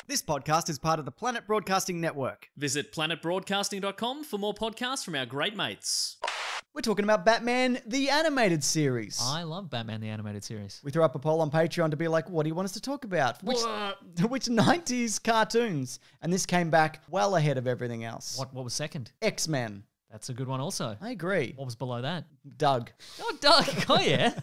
This podcast is part of the Planet Broadcasting Network. Visit planetbroadcasting.com for more podcasts from our great mates. We're talking about Batman, the animated series. I love Batman the Animated Series. We threw up a poll on Patreon to be like, what do you want us to talk about? Which 90s cartoons? And this came back well ahead of everything else. What was second? X-Men. That's a good one also. I agree. What was below that? Doug. Oh, Doug. Oh, yeah.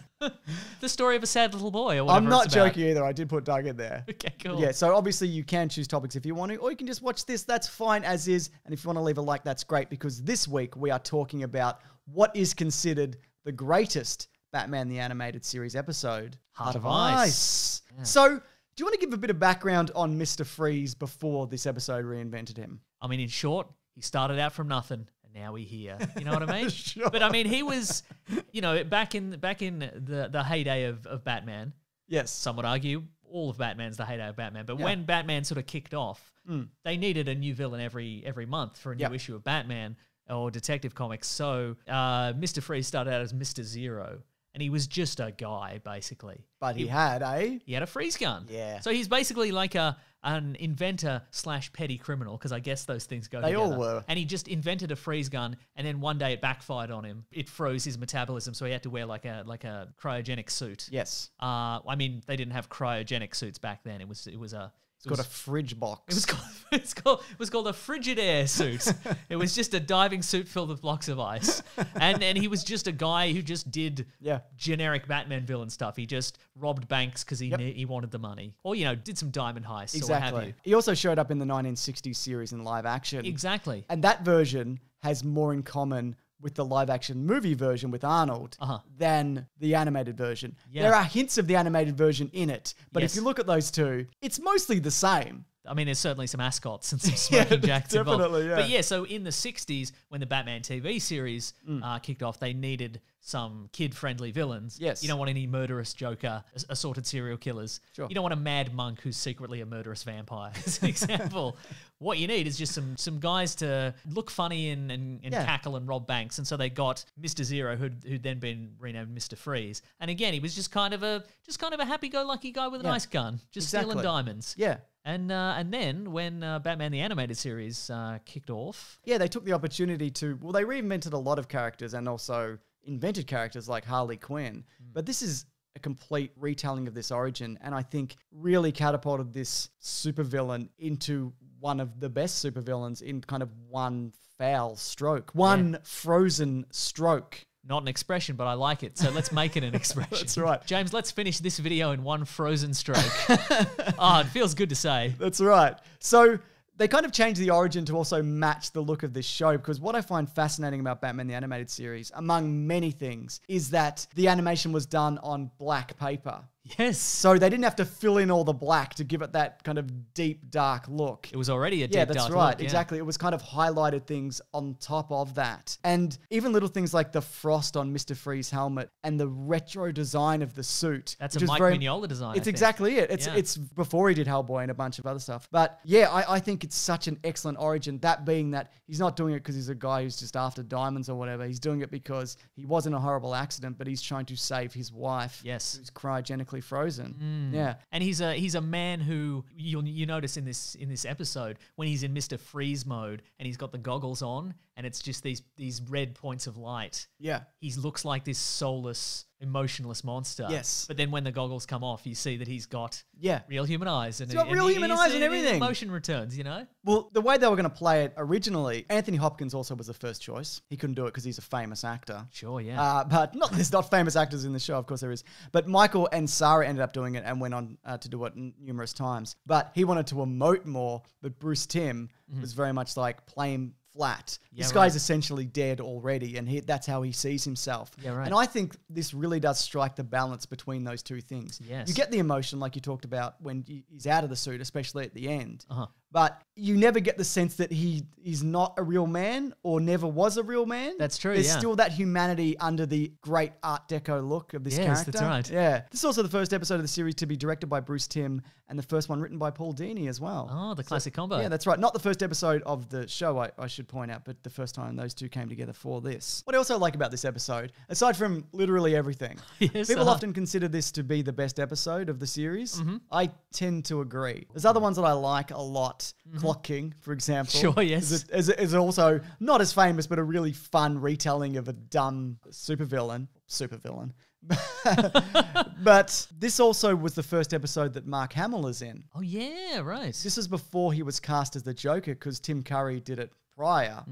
The story of a sad little boy or whatever I'm not it's about. joking either. I did put Doug in there. Okay, cool. Yeah, so obviously you can choose topics if you want to, or you can just watch this. That's fine as is. And if you want to leave a like, that's great, because this week we are talking about what is considered the greatest Batman the Animated Series episode, Heart of Ice. Yeah. So, do you want to give a bit of background on Mr. Freeze before this episode reinvented him? I mean, in short, he started out from nothing. Now we're here. You know what I mean? Sure. But I mean, he was, you know, back in the heyday of Batman. Yes. Some would argue all of Batman's the heyday of Batman. But Yeah. when Batman sort of kicked off, they needed a new villain every month for a new issue of Batman or Detective Comics. So Mr. Freeze started out as Mr. Zero. And he was just a guy, basically. But he had a... He had a freeze gun. Yeah. So he's basically like an inventor / petty criminal, because I guess those things go They together. all were. And he just invented a freeze gun, and then one day it backfired on him. It froze his metabolism, so he had to wear like a cryogenic suit. Yes. I mean, they didn't have cryogenic suits back then. It was a... It's got a fridge box. It was called a Frigidaire suit. It was just a diving suit filled with blocks of ice, and he was just a guy who just did generic Batman villain stuff. He just robbed banks because he wanted the money, or did some diamond heists. Exactly. Or what have you. He also showed up in the 1960s series in live action. Exactly. And that version has more in common with the live-action movie version with Arnold than the animated version. Yeah. There are hints of the animated version in it, but Yes. if you look at those two, it's mostly the same. I mean, there's certainly some ascots and some smoking jacks involved. definitely, yeah. But yeah, so in the 60s, when the Batman TV series kicked off, they needed some kid-friendly villains. Yes. You don't want any murderous Joker, assorted serial killers. Sure. You don't want a mad monk who's secretly a murderous vampire, as an example. What you need is just some guys to look funny and cackle and rob banks. And so they got Mr. Zero, who'd then been renamed Mr. Freeze. And again, he was just kind of a happy-go-lucky guy with a nice gun, just stealing diamonds. Yeah. And then when Batman the Animated Series kicked off... Yeah, they took the opportunity to... Well, they reinvented a lot of characters and also invented characters like Harley Quinn. But this is a complete retelling of this origin, and I think really catapulted this supervillain into one of the best supervillains in kind of one foul stroke. One frozen stroke. Not an expression, but I like it. So let's make it an expression. That's right. James, let's finish this video in one frozen stroke. Oh, it feels good to say. That's right. So they kind of changed the origin to also match the look of this show, because what I find fascinating about Batman the Animated Series, among many things, is that the animation was done on black paper. Yes. So they didn't have to fill in all the black to give it that kind of deep, dark look. It was already a deep, Yeah, that's dark right. look, yeah. Exactly. It was kind of highlighted things on top of that. And even little things like the frost on Mr. Freeze's helmet and the retro design of the suit. That's which a is Mike Mignola design, I It's think. exactly it. Yeah. It's before he did Hellboy and a bunch of other stuff. But yeah, I think it's such an excellent origin. That being that he's not doing it because he's a guy who's just after diamonds or whatever. He's doing it because he was in a horrible accident, but he's trying to save his wife. Yes. Who's cryogenically frozen. Yeah. And he's a man who you notice in this episode when he's in Mr. Freeze mode and he's got the goggles on and it's just these red points of light. Yeah. He looks like this soulless, emotionless monster. Yes. But then when the goggles come off, you see that he's got Yeah. real human eyes. And He's got real human eyes and everything. Emotion returns, Well, the way they were going to play it originally, Anthony Hopkins also was the first choice. He couldn't do it because he's a famous actor. Sure, yeah. But there's not famous actors in the show, of course there is. But Michael Ansara ended up doing it and went on to do it numerous times. But he wanted to emote more, but Bruce Timm was very much like play him flat. Yeah, This right. guy's essentially dead already, and that's how he sees himself. Yeah, right. And I think this really does strike the balance between those two things. Yes. You get the emotion like you talked about when he's out of the suit, especially at the end. but you never get the sense that he is not a real man or never was a real man. That's true, There's yeah. still that humanity under the great Art Deco look of this Yes, character. that's right. Yeah. This is also the first episode of the series to be directed by Bruce Timm and the first one written by Paul Dini as well. Oh, the classic combo. Yeah, that's right. Not the first episode of the show, I should point out, but the first time those two came together for this. What I also like about this episode, aside from literally everything, Yes, people often consider this to be the best episode of the series. I tend to agree. There's other ones that I like a lot. Clock King, for example. Sure, yes. Is also not as famous, but a really fun retelling of a dumb supervillain. But this also was the first episode that Mark Hamill is in. Oh, yeah, right. This is before he was cast as the Joker because Tim Curry did it prior.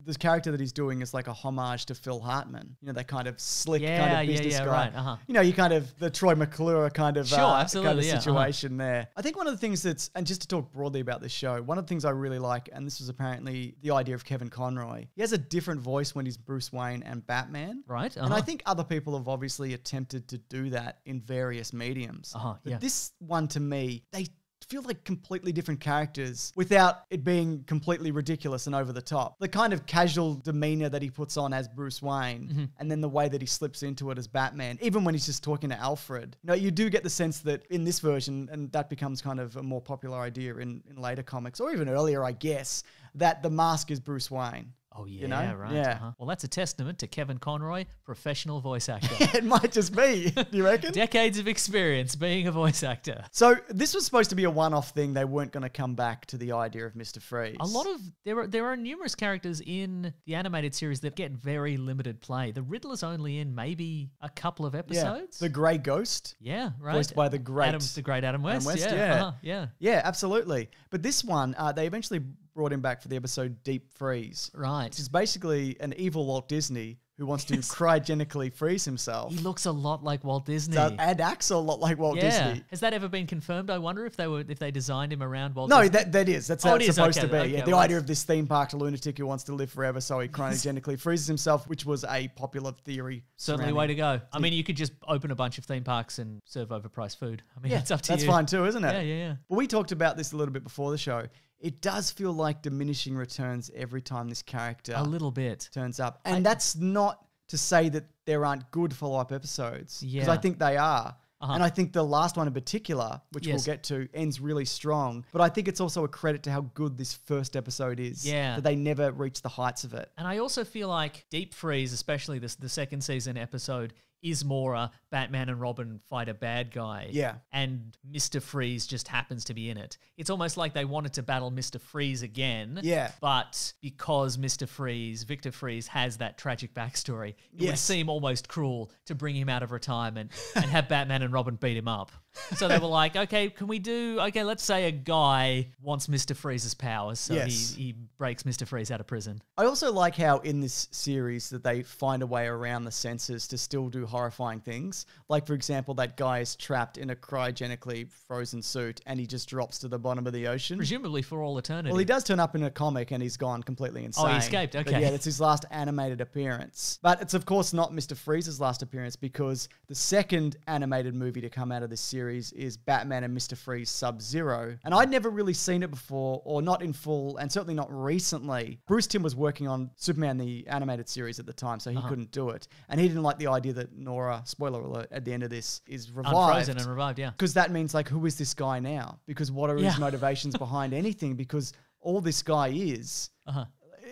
This character that he's doing is like a homage to Phil Hartman. You know, that kind of slick kind of business guy. right. Uh-huh. You know, you kind of the Troy McClure kind of, Sure, absolutely, yeah. situation there. I think one of the things and just to talk broadly about this show, one of the things I really like, and this was apparently the idea of Kevin Conroy, he has a different voice when he's Bruce Wayne and Batman. Right. And I think other people have obviously attempted to do that in various mediums. But this one, to me, they feel like completely different characters without it being completely ridiculous and over the top. The kind of casual demeanor that he puts on as Bruce Wayne and then the way that he slips into it as Batman, even when he's just talking to Alfred. You know, you do get the sense that in this version, and that becomes kind of a more popular idea in later comics, or even earlier, I guess, that the mask is Bruce Wayne. Oh, yeah, You know? right. Yeah. Well, that's a testament to Kevin Conroy, professional voice actor. It might just be, do you reckon? Decades of experience being a voice actor. So this was supposed to be a one-off thing. They weren't going to come back to the idea of Mr. Freeze. There are numerous characters in the animated series that get very limited play. The Riddler's only in maybe a couple of episodes. The Grey Ghost. Yeah, right. Voiced by the great Adam West. yeah. Yeah, absolutely. But this one, they eventually brought him back for the episode Deep Freeze. Right. Which is basically an evil Walt Disney who wants to cryogenically freeze himself. He looks a lot like Walt Disney. And acts a lot like Walt Disney. Has that ever been confirmed? I wonder if they designed him around Walt No, Disney. that's how it's supposed to be. Okay, Yeah, the idea of this theme park lunatic who wants to live forever, so he cryogenically freezes himself, which was a popular theory. Certainly a way to go. I mean, you could just open a bunch of theme parks and serve overpriced food. I mean, it's up to you. That's fine too, isn't it? Yeah. But we talked about this a little bit before the show. It does feel like diminishing returns every time this character A little bit. turns up. And that's not to say that there aren't good follow-up episodes. Because I think they are. And I think the last one in particular, which we'll get to, ends really strong. But I think it's also a credit to how good this first episode is. Yeah. That they never reached the heights of it. And I also feel like Deep Freeze, especially the second season episode, is more a Batman and Robin fight a bad guy. Yeah. And Mr. Freeze just happens to be in it. It's almost like they wanted to battle Mr. Freeze again. Yeah. But because Victor Freeze has that tragic backstory, it would seem almost cruel to bring him out of retirement and have Batman and Robin beat him up. So they were like, okay, let's say a guy wants Mr. Freeze's powers, so he breaks Mr. Freeze out of prison. I also like how in this series that they find a way around the censors to still do horrifying things. Like, for example, that guy is trapped in a cryogenically frozen suit and he just drops to the bottom of the ocean. Presumably for all eternity. Well, he does turn up in a comic and he's gone completely insane. Oh, he escaped, okay. But yeah, that's his last animated appearance. But it's, of course, not Mr. Freeze's last appearance because the second animated movie to come out of this series is Batman and Mr. Freeze Sub-Zero. And I'd never really seen it before, or not in full, and certainly not recently. Bruce Timm was working on Superman, the animated series at the time, so he couldn't do it. And he didn't like the idea that Nora, spoiler alert, at the end of this, is revived. Unfrozen and revived, yeah. Because that means, like, who is this guy now? Because what are his motivations behind anything? Because all this guy is...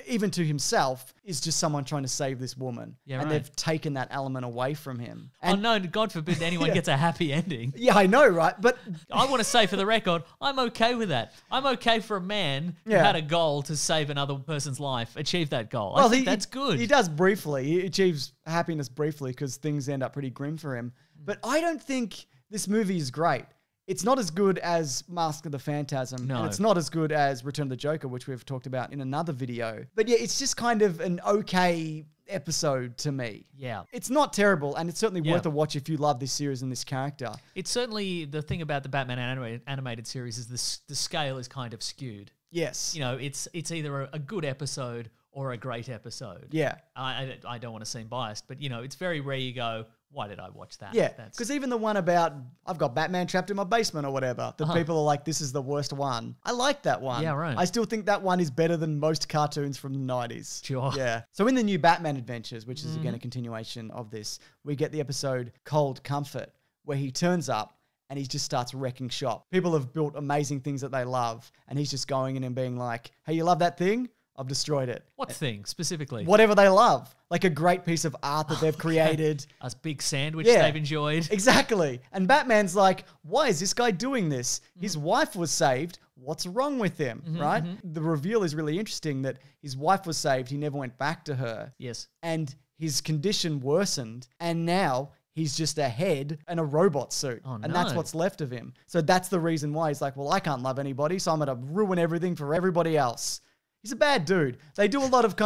even to himself, is just someone trying to save this woman. Yeah, and they've taken that element away from him. And no, God forbid anyone gets a happy ending. yeah, I know, right? But I want to say for the record, I'm okay with that. I'm okay for a man who had a goal to save another person's life, achieve that goal. I think that's good. He does briefly. He achieves happiness briefly because things end up pretty grim for him. But I don't think this movie is great. It's not as good as Mask of the Phantasm. No. And it's not as good as Return of the Joker, which we've talked about in another video. But yeah, it's just kind of an okay episode to me. Yeah. It's not terrible, and it's certainly worth a watch if you love this series and this character. It's certainly the thing about the Batman animated series is the scale is kind of skewed. Yes. You know, it's either a good episode or a great episode. Yeah. I don't want to seem biased, but, you know, it's very rare you go, why did I watch that? Yeah, That's- because even the one about I've got Batman trapped in my basement or whatever, that people are like, this is the worst one. I like that one. Yeah, right. I still think that one is better than most cartoons from the 90s. Sure. Yeah. So in the new Batman Adventures, which is again a continuation of this, we get the episode Cold Comfort, where he turns up and he just starts wrecking shop. People have built amazing things that they love, and he's just going in and being like, hey, you love that thing? I've destroyed it. What thing specifically? Whatever they love. Like a great piece of art that they've created. A big sandwich Yeah. they've enjoyed. Exactly. And Batman's like, why is this guy doing this? His wife was saved. What's wrong with him? Right? The reveal is really interesting that his wife was saved. He never went back to her. Yes. And his condition worsened. And now he's just a head and a robot suit. Oh, and that's no. what's left of him. So that's the reason why he's like, well, I can't love anybody, so I'm going to ruin everything for everybody else. He's a bad dude. They do a lot of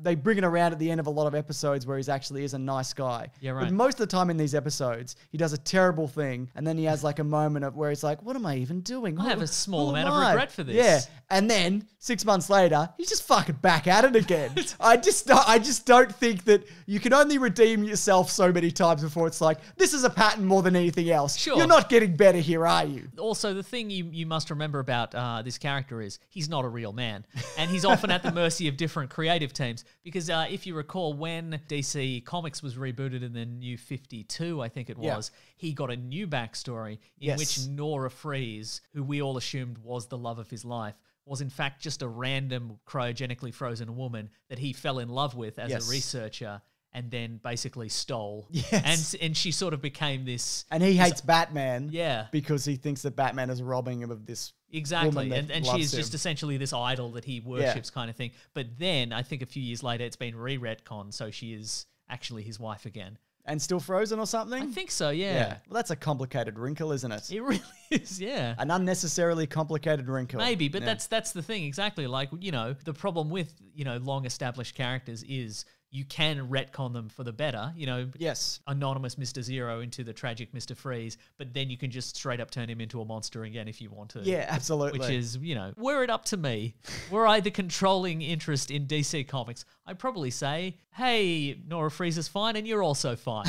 they bring it around at the end of a lot of episodes where he's actually is a nice guy. Yeah, right. But most of the time in these episodes, he does a terrible thing and then he has like a moment of where he's like, what am I even doing? I have a small Who amount am of I? regret for this. Yeah. And then 6 months later, he's just fucking back at it again. I just don't think that you can only redeem yourself so many times before it's like, this is a pattern more than anything else. Sure. You're not getting better here, are you? Also, the thing you must remember about this character is he's not a real man. And he's often at the mercy of different creative teams. Because if you recall, when DC Comics was rebooted in the New 52, I think it was, he got a new backstory in which Nora Freeze, who we all assumed was the love of his life, was in fact just a random cryogenically frozen woman that he fell in love with as a researcher and then basically stole. Yes. And she sort of became this... And he hates Batman. Yeah. Because he thinks that Batman is robbing him of this Exactly. woman that And she loves is just him. essentially this idol that he worships kind of thing. But then I think a few years later it's been re-retconned, so she is actually his wife again. And still frozen or something? I think so, yeah. Well, that's a complicated wrinkle, isn't it? It really is, yeah. An unnecessarily complicated wrinkle. Maybe, but that's the thing, exactly. Like, the problem with, long established characters is you can retcon them for the better, Yes. anonymous Mr. Zero into the tragic Mr. Freeze, but then you can just straight up turn him into a monster again if you want to. Yeah, absolutely. Which is, were it up to me, were I the controlling interest in DC Comics, I'd probably say, hey, Nora Freeze is fine and you're also fine.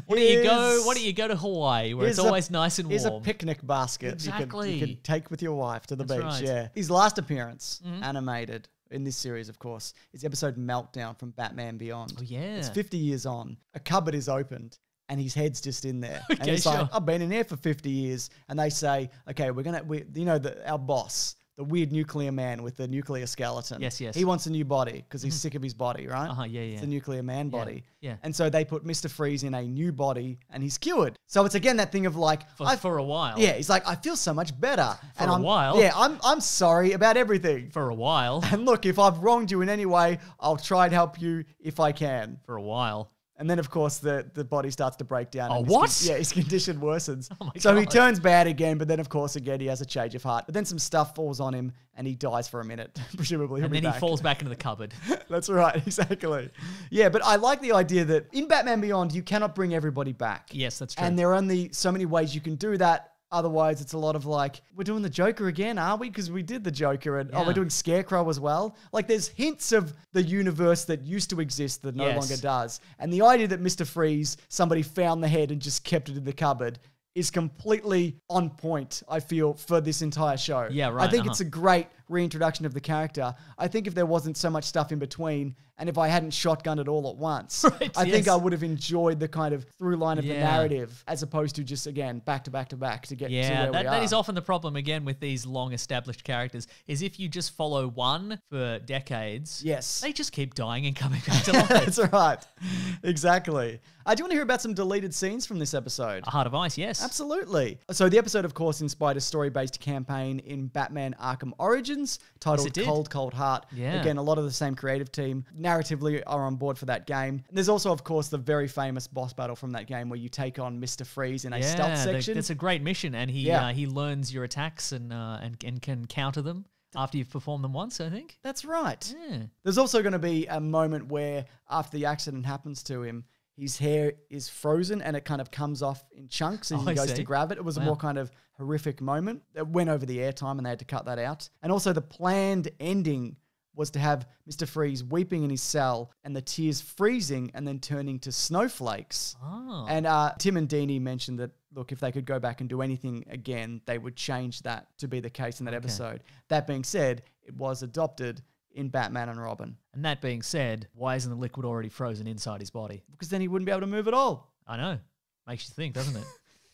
Why don't you go to Hawaii where it's always nice and warm? Here's a picnic basket Exactly. you can take with your wife to the That's beach. right. Yeah. His last appearance, animated, in this series, of course, is episode Meltdown from Batman Beyond. Oh, yeah. It's 50 years on. A cupboard is opened and his head's just in there. And Okay, he's like, sure. I've been in here for 50 years. And they say, okay, our boss, the weird nuclear man with the nuclear skeleton. Yes. He wants a new body because he's sick of his body, right? Yeah. It's the nuclear man body. yeah. And so they put Mr. Freeze in a new body and he's cured. So it's again that thing of like... For a while. Yeah, he's like, I feel so much better. For a while. Yeah, I'm sorry about everything. For a while. And look, if I've wronged you in any way, I'll try and help you if I can. For a while. And then, of course, the body starts to break down. Oh, and what? His condition worsens. Oh my So he God. turns bad again, but then, of course, again, he has a change of heart. But then some stuff falls on him and he dies for a minute, presumably. And then He'll be he falls back into the cupboard. That's right, exactly. Yeah, but I like the idea that in Batman Beyond, you cannot bring everybody back. Yes, that's true. And there are only so many ways you can do that. Otherwise, it's a lot of like, we're doing the Joker again, are we? Because we did the Joker and Yeah. we're doing Scarecrow as well. Like there's hints of the universe that used to exist that no Yes. longer does. And the idea that Mr. Freeze, somebody found the head and just kept it in the cupboard is completely on point, I feel, for this entire show. Yeah, right, I think it's a great reintroduction of the character. I think if there wasn't so much stuff in between and if I hadn't shotgunned it all at once, Right, I think yes. I would have enjoyed the kind of through line of the Yeah. narrative as opposed to just, again, back to back to back to get to Yeah, where we are. that is often the problem again with these long established characters is if you just follow one for decades, Yes. they just keep dying and coming back to life. That's right. Exactly. Do you want to hear about some deleted scenes from this episode? A Heart of Ice, yes. Absolutely. So the episode, of course, inspired a story-based campaign in Batman Arkham Origins titled it did. Cold Heart. Yeah. Again, a lot of the same creative team narratively are on board for that game. There's also, of course, the very famous boss battle from that game where you take on Mr. Freeze in a stealth section. That's a great mission, and he learns your attacks and can counter them after you've performed them once, I think. That's right. Yeah. There's also going to be a moment where after the accident happens to him, his hair is frozen and it kind of comes off in chunks and Oh, he I goes see. to grab it. It was a Wow. more kind of horrific moment. It went over the airtime and they had to cut that out. And also the planned ending was to have Mr. Freeze weeping in his cell and the tears freezing and then turning to snowflakes. Oh. And Tim and Deanie mentioned that, look, if they could go back and do anything again, they would change that to be the case in that episode. That being said, it was adopted in Batman and Robin. And that being said, why isn't the liquid already frozen inside his body? Because then he wouldn't be able to move at all. I know. Makes you think, doesn't it?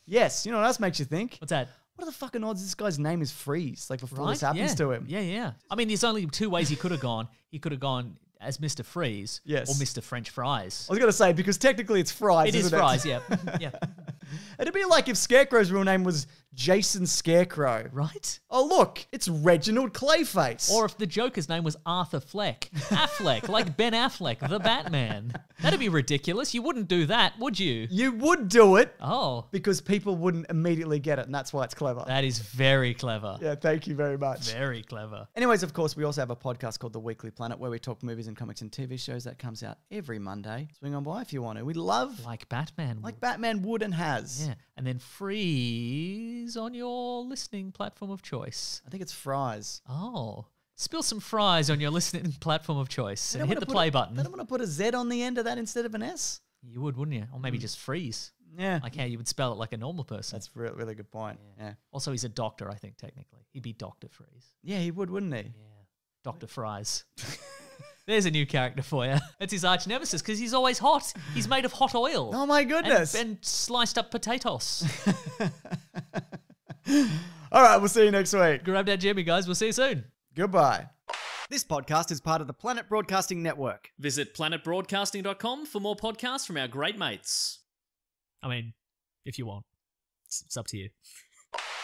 Yes. You know what else makes you think? What's that? What are the fucking odds this guy's name is Freeze, like before Right? this happens to him? Yeah. I mean, there's only two ways he could have gone. He could have gone as Mr. Freeze Yes. or Mr. French Fries. I was going to say, because technically it's Fries, It is isn't Fries, yeah. Yeah. It'd be like if Scarecrow's real name was Jason Scarecrow. Right? Oh, look, it's Reginald Clayface. Or if the Joker's name was Arthur Fleck. Affleck, like Ben Affleck, the Batman. That'd be ridiculous. You wouldn't do that, would you? You would do it Oh, because people wouldn't immediately get it, and that's why it's clever. that is very clever. Yeah, thank you very much. Very clever. Anyways, of course, we also have a podcast called The Weekly Planet where we talk movies and comics and TV shows that comes out every Monday. Swing on by if you want to. We love, Like Batman. like Batman would and has. Yeah. And then freeze on your listening platform of choice. I think it's Fries. Oh. Spill some fries on your listening platform of choice They and don't hit wanna the put play They button. don't want to put a Z on the end of that instead of an S. You would, wouldn't you? Or maybe just freeze. Yeah. Like how you would spell it like a normal person. That's a really good point. Yeah. Also, he's a doctor, I think, technically. He'd be Dr. Freeze. Yeah, he would, wouldn't he? Yeah. Dr. Fries. There's a new character for you. It's his arch nemesis because he's always hot. He's made of hot oil. Oh my goodness. And sliced up potatoes. All right, we'll see you next week. Grab that Jimmy, guys. We'll see you soon. Goodbye. This podcast is part of the Planet Broadcasting Network. Visit planetbroadcasting.com for more podcasts from our great mates. I mean, if you want. It's up to you.